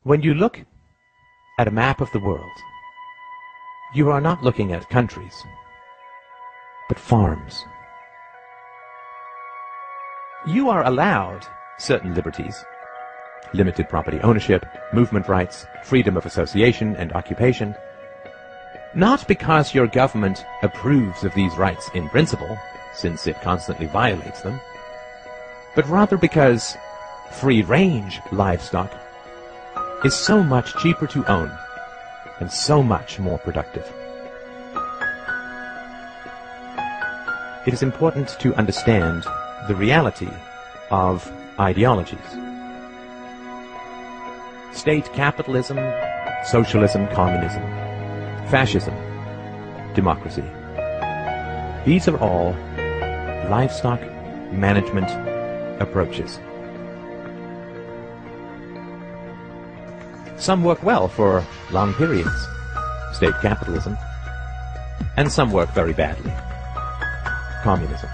When you look at a map of the world, you are not looking at countries, but farms. You are allowed certain liberties, limited property ownership, movement rights, freedom of association and occupation, not because your government approves of these rights in principle, since it constantly violates them, but rather because free-range livestock is so much cheaper to own and so much more productive. It is important to understand the reality of ideologies. State capitalism, socialism, communism, fascism, democracy. These are all livestock management approaches. Some work well for long periods, state capitalism, and some work very badly, communism.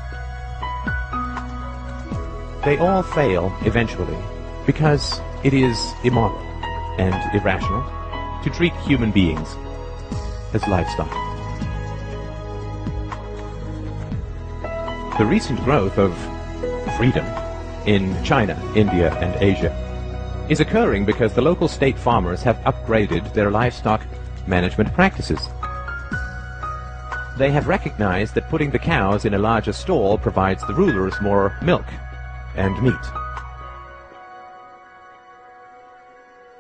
They all fail eventually because it is immoral and irrational to treat human beings as livestock. The recent growth of freedom in China, India, and Asia is occurring because the local state farmers have upgraded their livestock management practices. They have recognized that putting the cows in a larger stall provides the rulers more milk and meat.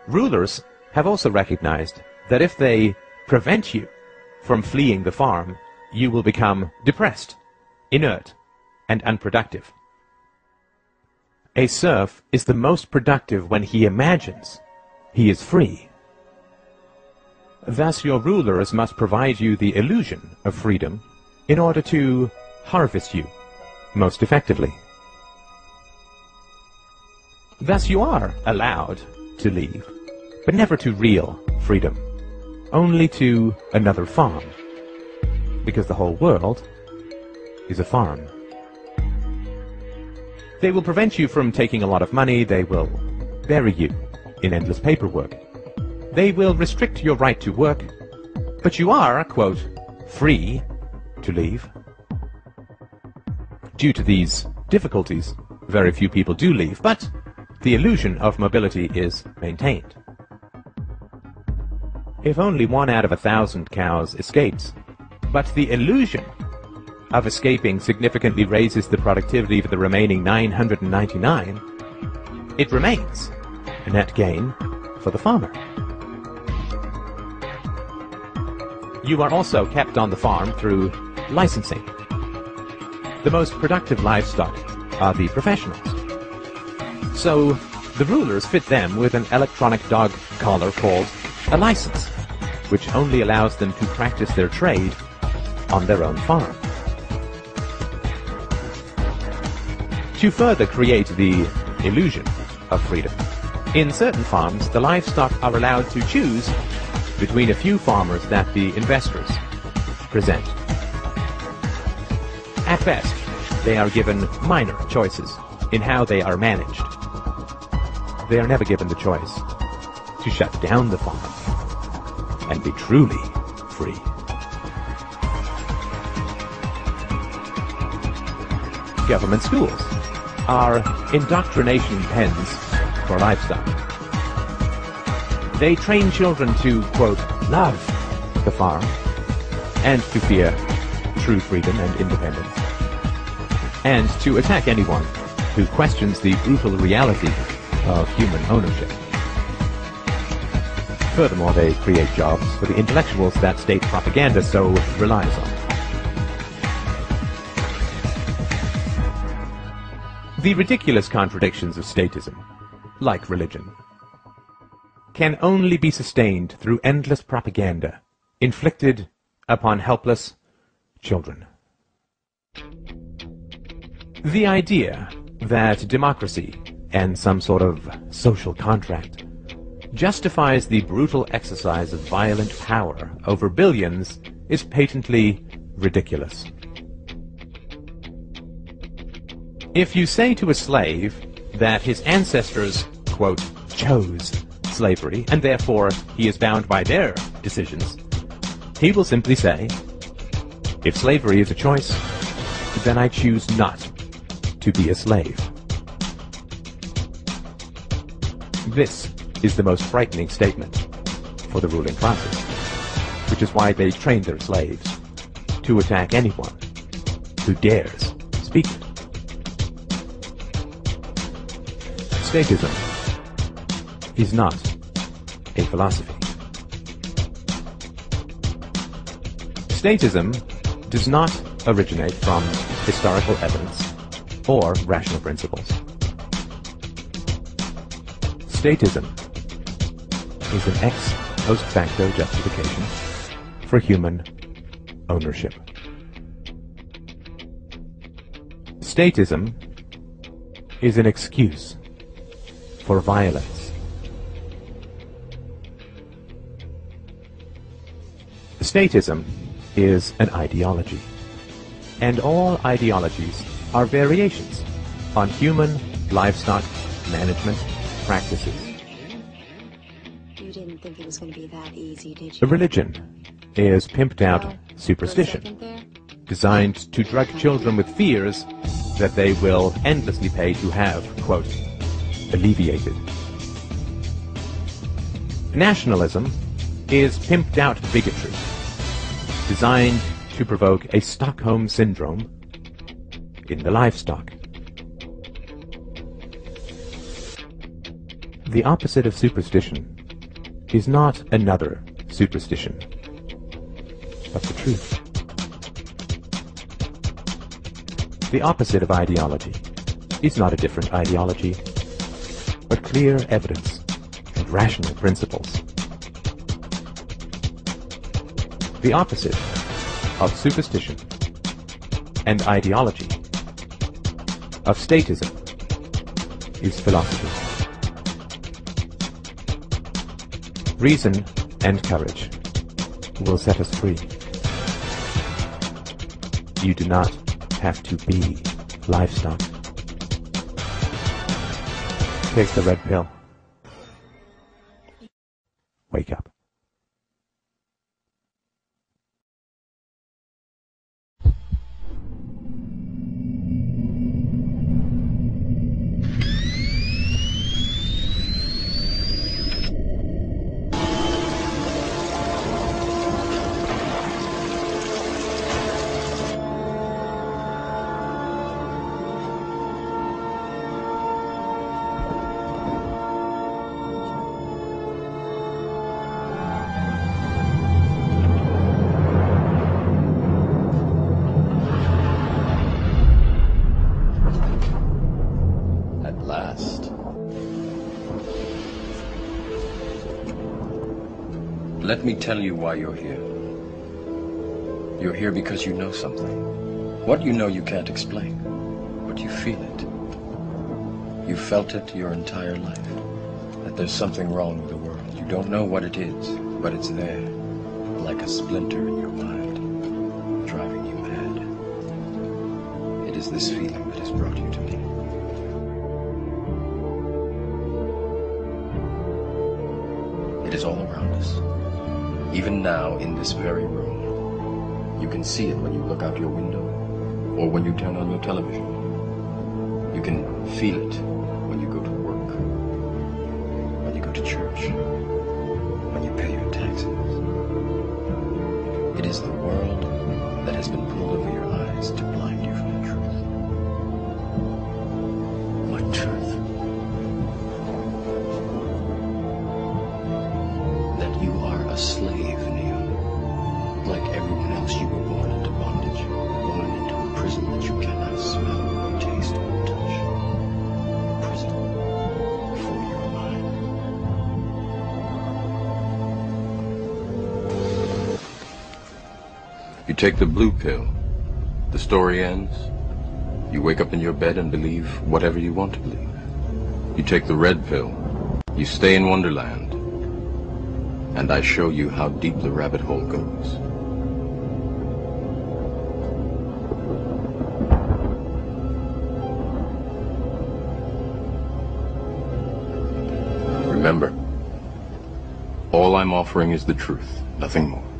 Rulers have also recognized that if they prevent you from fleeing the farm, you will become depressed, inert, and unproductive. A serf is the most productive when he imagines he is free. Thus, your rulers must provide you the illusion of freedom in order to harvest you most effectively. Thus, you are allowed to leave, but never to real freedom, only to another farm, because the whole world is a farm. They will prevent you from taking a lot of money. They will bury you in endless paperwork. They will restrict your right to work, but you are, quote, free to leave. Due to these difficulties, very few people do leave, but the illusion of mobility is maintained. If only 1 out of 1,000 cows escapes, but the illusion of escaping significantly raises the productivity for the remaining 999, it remains a net gain for the farmer. You are also kept on the farm through licensing. The most productive livestock are the professionals. So the rulers fit them with an electronic dog collar called a license, which only allows them to practice their trade on their own farm. To further create the illusion of freedom, in certain farms the livestock are allowed to choose between a few farmers that the investors present. At best, they are given minor choices in how they are managed. They are never given the choice to shut down the farm and be truly free. Government schools are indoctrination pens for livestock. They train children to, quote, love the farm and to fear true freedom and independence, and to attack anyone who questions the brutal reality of human ownership. Furthermore, they create jobs for the intellectuals that state propaganda so relies on. The ridiculous contradictions of statism, like religion, can only be sustained through endless propaganda inflicted upon helpless children. The idea that democracy and some sort of social contract justifies the brutal exercise of violent power over billions is patently ridiculous. If you say to a slave that his ancestors, quote, chose slavery, and therefore he is bound by their decisions, he will simply say, if slavery is a choice, then I choose not to be a slave. This is the most frightening statement for the ruling classes, which is why they train their slaves to attack anyone who dares speak it. Statism is not a philosophy. Statism does not originate from historical evidence or rational principles. Statism is an ex post facto justification for human ownership. Statism is an excuse for violence. Statism is an ideology, and all ideologies are variations on human livestock management practices. You didn't think it was going to be that easy, did A you? religion is pimped out superstition, designed to drug children with fears that they will endlessly pay to have, quote, alleviated. Nationalism is pimped out bigotry, designed to provoke a Stockholm syndrome in the livestock. The opposite of superstition is not another superstition, but the truth. The opposite of ideology is not a different ideology, but clear evidence and rational principles. The opposite of superstition and ideology, of statism, is philosophy. Reason and courage will set us free. You do not have to be livestock. Take the red pill. Wake up. Let me tell you why you're here. You're here because you know something. What you know you can't explain, but you feel it. You felt it your entire life, that there's something wrong with the world. You don't know what it is, but it's there, like a splinter in your mind, driving you mad. It is this feeling that has brought you to me. It is all around us. Even now, in this very room, you can see it when you look out your window or when you turn on your television. You can feel it when you go to work, when you go to church, when you pay your taxes. It is the world that has been pulled over your eyes to blind you from the truth. What truth? That you are a slave, Neo. Like everyone else, you were born into bondage, born into a prison that you cannot smell, or taste, or touch. Prison for your mind. You take the blue pill, the story ends. You wake up in your bed and believe whatever you want to believe. You take the red pill, you stay in Wonderland, and I show you how deep the rabbit hole goes. Remember, All I'm offering is the truth, nothing more.